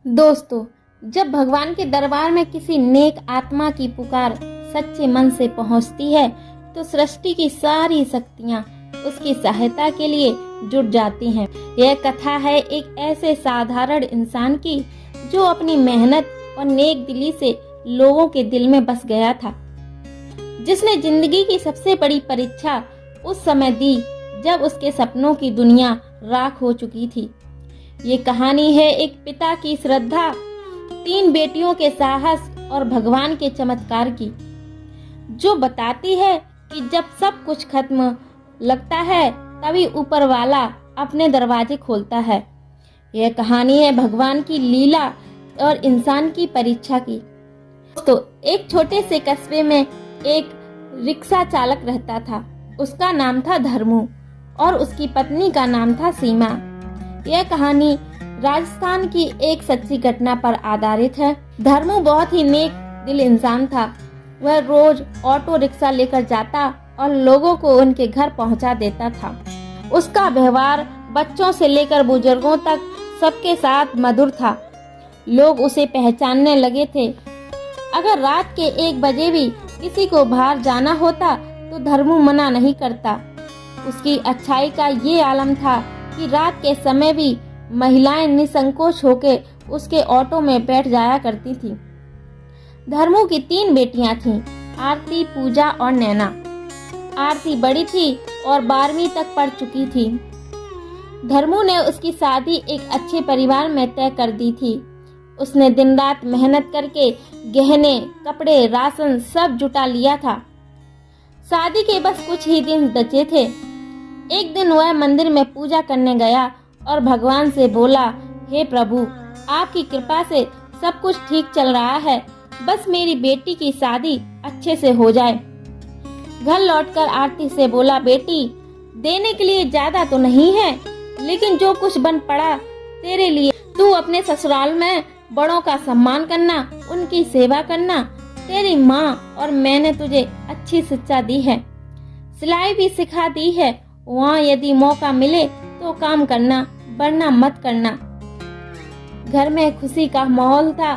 दोस्तों, जब भगवान के दरबार में किसी नेक आत्मा की पुकार सच्चे मन से पहुंचती है तो सृष्टि की सारी शक्तियां उसकी सहायता के लिए जुट जाती हैं। यह कथा है एक ऐसे साधारण इंसान की जो अपनी मेहनत और नेक दिली से लोगों के दिल में बस गया था, जिसने जिंदगी की सबसे बड़ी परीक्षा उस समय दी जब उसके सपनों की दुनिया राख हो चुकी थी। ये कहानी है एक पिता की श्रद्धा, 3 बेटियों के साहस और भगवान के चमत्कार की, जो बताती है कि जब सब कुछ खत्म लगता है तभी ऊपर वाला अपने दरवाजे खोलता है। यह कहानी है भगवान की लीला और इंसान की परीक्षा की। तो एक छोटे से कस्बे में एक रिक्शा चालक रहता था। उसका नाम था धर्मू और उसकी पत्नी का नाम था सीमा। यह कहानी राजस्थान की एक सच्ची घटना पर आधारित है। धर्मू बहुत ही नेक दिल इंसान था। वह रोज ऑटो रिक्शा लेकर जाता और लोगों को उनके घर पहुंचा देता था। उसका व्यवहार बच्चों से लेकर बुजुर्गों तक सबके साथ मधुर था। लोग उसे पहचानने लगे थे। अगर रात के 1 बजे भी किसी को बाहर जाना होता तो धर्मू मना नहीं करता। उसकी अच्छाई का ये आलम था कि रात के समय भी महिलाएं निसंकोच होकर उसके ऑटो में बैठ जाया करती थी। धर्मू की 3 बेटियां थीं, आरती, पूजा और नैना। आरती बड़ी थी और 12वीं तक पढ़ चुकी थी। धर्मू ने उसकी शादी एक अच्छे परिवार में तय कर दी थी। उसने दिन रात मेहनत करके गहने, कपड़े, राशन सब जुटा लिया था। शादी के बस कुछ ही दिन बचे थे। एक दिन वह मंदिर में पूजा करने गया और भगवान से बोला, हे प्रभु, आपकी कृपा से सब कुछ ठीक चल रहा है, बस मेरी बेटी की शादी अच्छे से हो जाए। घर लौटकर आरती से बोला, बेटी, देने के लिए ज्यादा तो नहीं है, लेकिन जो कुछ बन पड़ा तेरे लिए। तू अपने ससुराल में बड़ों का सम्मान करना, उनकी सेवा करना। तेरी माँ और मैंने तुझे अच्छी शिक्षा दी है, सिलाई भी सिखा दी है। वहाँ यदि मौका मिले तो काम करना, वरना मत करना। घर में खुशी का माहौल था,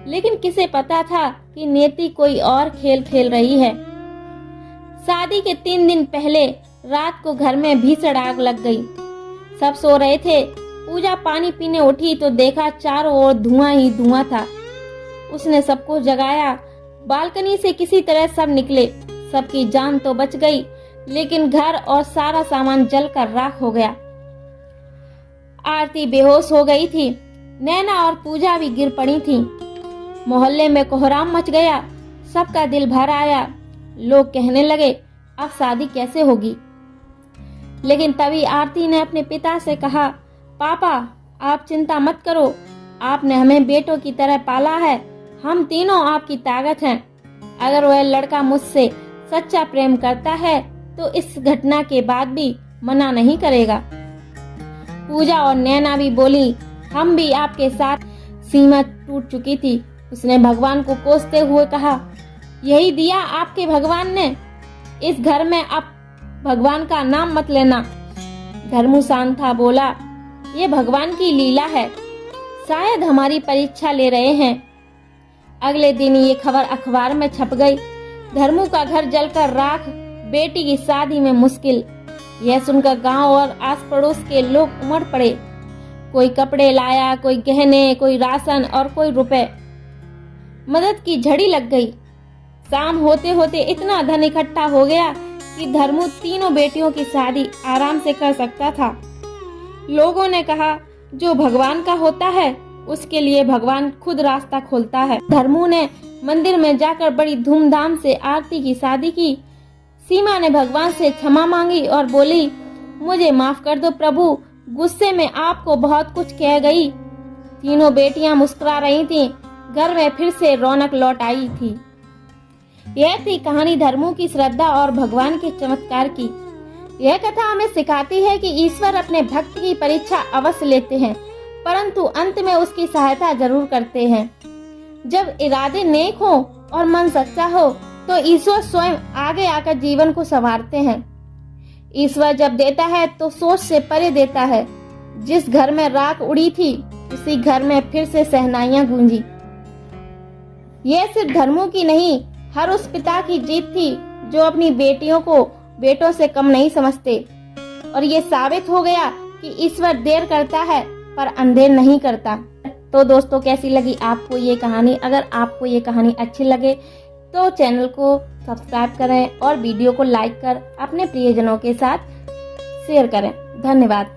लेकिन किसे पता था कि नियति कोई और खेल खेल रही है। शादी के 3 दिन पहले रात को घर में भीषण आग लग गई। सब सो रहे थे। पूजा पानी पीने उठी तो देखा चारों ओर धुआं ही धुआं था। उसने सबको जगाया। बालकनी से किसी तरह सब निकले। सबकी जान तो बच गई, लेकिन घर और सारा सामान जलकर राख हो गया। आरती बेहोश हो गई थी। नैना और पूजा भी गिर पड़ी थी। मोहल्ले में कोहराम मच गया। सबका दिल भर आया। लोग कहने लगे, अब शादी कैसे होगी। लेकिन तभी आरती ने अपने पिता से कहा, पापा, आप चिंता मत करो, आपने हमें बेटों की तरह पाला है। हम तीनों आपकी ताकत हैं। अगर वह लड़का मुझसे सच्चा प्रेम करता है तो इस घटना के बाद भी मना नहीं करेगा। पूजा और नैना भी बोली, हम भी आपके साथ। सीमा टूट चुकी थी। उसने भगवान को कोसते हुए कहा, यही दिया आपके भगवान ने। इस घर में आप भगवान का नाम मत लेना। धर्मू शांत था, बोला, ये भगवान की लीला है, शायद हमारी परीक्षा ले रहे हैं। अगले दिन ये खबर अखबार में छप गई। धर्मू का घर जलकर राख, बेटी की शादी में मुश्किल। यह सुनकर गांव और आस पड़ोस के लोग उमड़ पड़े। कोई कपड़े लाया, कोई गहने, कोई राशन और कोई रुपए। मदद की झड़ी लग गई। शाम होते होते इतना धन इकट्ठा हो गया कि धर्मू 3 बेटियों की शादी आराम से कर सकता था। लोगों ने कहा, जो भगवान का होता है उसके लिए भगवान खुद रास्ता खोलता है। धर्मू ने मंदिर में जाकर बड़ी धूमधाम से आरती की शादी की। सीमा ने भगवान से क्षमा मांगी और बोली, मुझे माफ कर दो प्रभु, गुस्से में आपको बहुत कुछ कह गई। 3 बेटियां मुस्कुरा रही थीं। घर में फिर से रौनक लौट आई थी। यह थी कहानी धर्मू की श्रद्धा और भगवान के चमत्कार की। यह कथा हमें सिखाती है कि ईश्वर अपने भक्त की परीक्षा अवश्य लेते हैं, परंतु अंत में उसकी सहायता जरूर करते हैं। जब इरादे नेक हो और मन सच्चा हो तो ईश्वर स्वयं आगे आकर जीवन को संवारते हैं। ईश्वर जब देता है तो सोच से परे देता है। जिस घर में राख उड़ी थी उसी घर में फिर से शहनाइयां गूंजी। यह सिर्फ धर्मों की नहीं, हर उस पिता की जीत थी जो अपनी बेटियों को बेटों से कम नहीं समझते। और ये साबित हो गया कि ईश्वर देर करता है पर अंधेर नहीं करता। तो दोस्तों, कैसी लगी आपको ये कहानी? अगर आपको ये कहानी अच्छी लगे तो चैनल को सब्सक्राइब करें और वीडियो को लाइक कर अपने प्रियजनों के साथ शेयर करें। धन्यवाद।